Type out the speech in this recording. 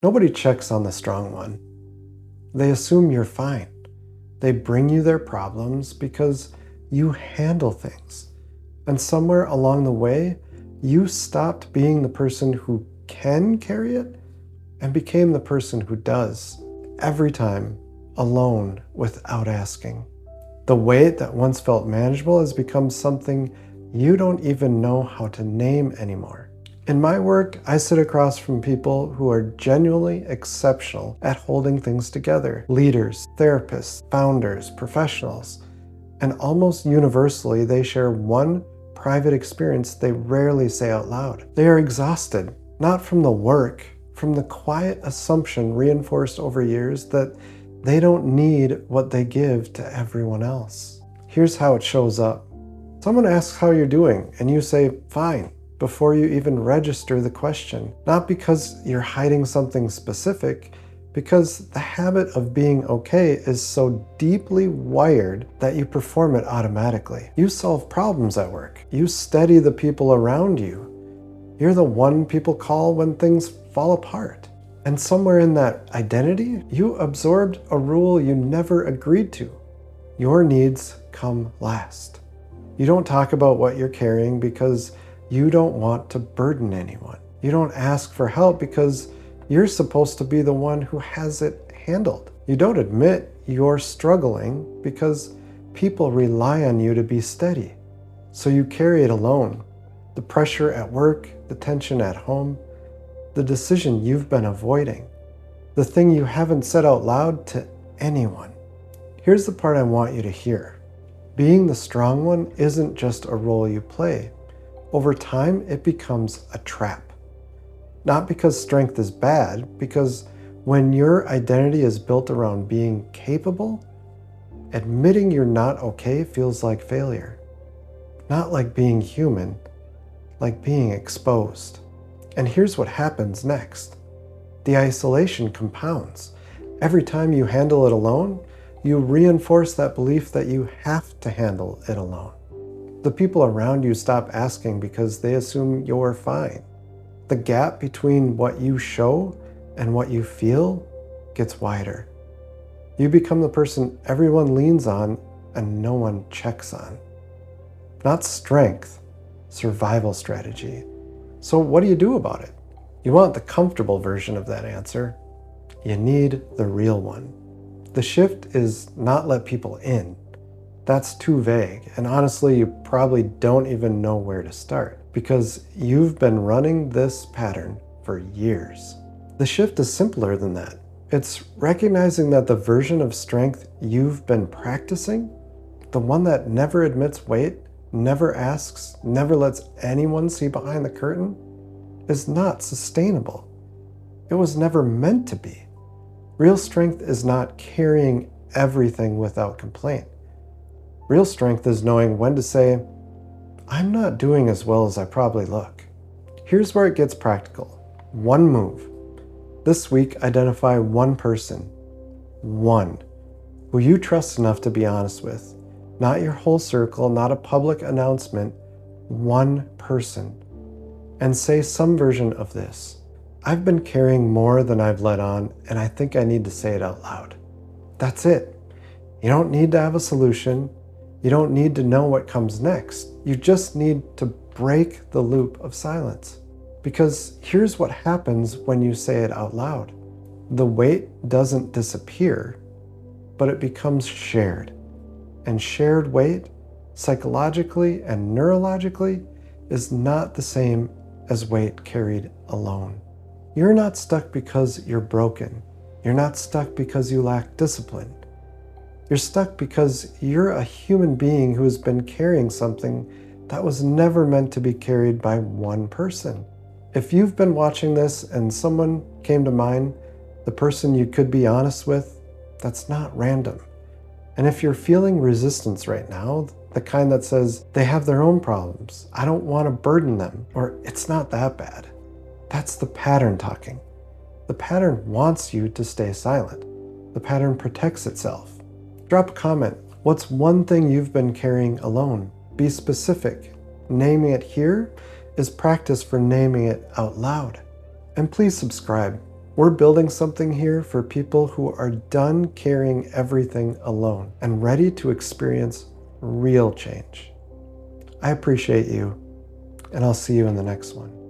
Nobody checks on the strong one. They assume you're fine. They bring you their problems because you handle things. And somewhere along the way, you stopped being the person who can carry it and became the person who does, every time, alone, without asking. The weight that once felt manageable has become something you don't even know how to name anymore. In my work, I sit across from people who are genuinely exceptional at holding things together. Leaders, therapists, founders, professionals, and almost universally, they share one private experience they rarely say out loud. They are exhausted, not from the work, from the quiet assumption reinforced over years that they don't need what they give to everyone else. Here's how it shows up. Someone asks how you're doing, and you say, fine, before you even register the question. Not because you're hiding something specific, because the habit of being okay is so deeply wired that you perform it automatically. You solve problems at work. You steady the people around you. You're the one people call when things fall apart. And somewhere in that identity, you absorbed a rule you never agreed to. Your needs come last. You don't talk about what you're carrying because you don't want to burden anyone. You don't ask for help because you're supposed to be the one who has it handled. You don't admit you're struggling because people rely on you to be steady. So you carry it alone. The pressure at work, the tension at home, the decision you've been avoiding, the thing you haven't said out loud to anyone. Here's the part I want you to hear. Being the strong one isn't just a role you play. Over time, it becomes a trap. Not because strength is bad, because when your identity is built around being capable, admitting you're not okay feels like failure. Not like being human, like being exposed. And here's what happens next. The isolation compounds. Every time you handle it alone, you reinforce that belief that you have to handle it alone. The people around you stop asking because they assume you're fine. The gap between what you show and what you feel gets wider. You become the person everyone leans on and no one checks on. Not strength, survival strategy. So what do you do about it? You want the comfortable version of that answer. You need the real one. The shift is not let people in. That's too vague, and honestly, you probably don't even know where to start because you've been running this pattern for years. The shift is simpler than that. It's recognizing that the version of strength you've been practicing, the one that never admits weight, never asks, never lets anyone see behind the curtain, is not sustainable. It was never meant to be. Real strength is not carrying everything without complaint. Real strength is knowing when to say, I'm not doing as well as I probably look. Here's where it gets practical. One move. This week, identify one person, one, who you trust enough to be honest with. Not your whole circle, not a public announcement, one person. And say some version of this. I've been carrying more than I've let on, and I think I need to say it out loud. That's it. You don't need to have a solution. You don't need to know what comes next. You just need to break the loop of silence. Because here's what happens when you say it out loud. The weight doesn't disappear, but it becomes shared. And shared weight, psychologically and neurologically, is not the same as weight carried alone. You're not stuck because you're broken. You're not stuck because you lack discipline. You're stuck because you're a human being who has been carrying something that was never meant to be carried by one person. If you've been watching this and someone came to mind, the person you could be honest with, that's not random. And if you're feeling resistance right now, the kind that says they have their own problems, I don't want to burden them, or it's not that bad, that's the pattern talking. The pattern wants you to stay silent. The pattern protects itself. Drop a comment. What's one thing you've been carrying alone? Be specific. Naming it here is practice for naming it out loud. And please subscribe. We're building something here for people who are done carrying everything alone and ready to experience real change. I appreciate you, and I'll see you in the next one.